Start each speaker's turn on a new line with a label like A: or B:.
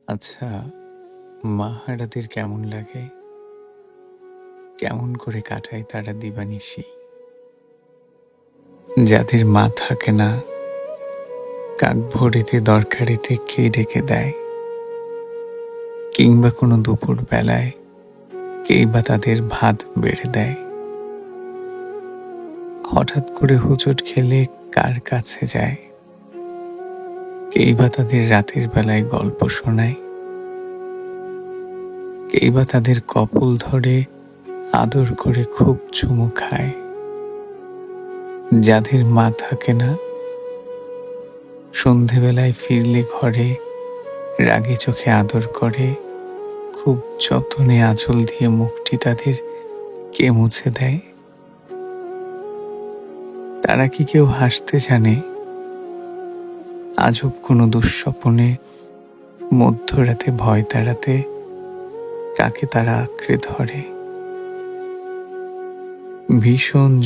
A: আচ্ছা, মা হারাদের কেমন লাগে? কেমন করে কাটায় তারা দিবানিশি? যাদের মা থাকে না, কাক ভোরেতে দরকারিতে কে ডেকে দেয়? কিংবা কোনো দুপুর বেলায় কেই বা তাদের ভাত বেড়ে দেয়? হঠাৎ করে হোঁচট খেলে কার কাছে যায়? কেই বা তাদের রাতের বেলায় গল্প শোনায়? কেই বা তাদের কপল ধরে আদর করে খুব চুমু খায়? যাদের মা থাকে না, সন্ধেবেলায় ফিরলে ঘরে রাগী চোখে আদর করে, খুব যতনে আঁচল দিয়ে মুখটি তাদের কে মুছে দেয়? তারা কি কেউ হাসতে জানে? আজব কোনো দুঃস্বপনে মধ্যরাতে ভয় তাড়াতে কাকে তারা আঁকড়ে ধরে? ভীষণ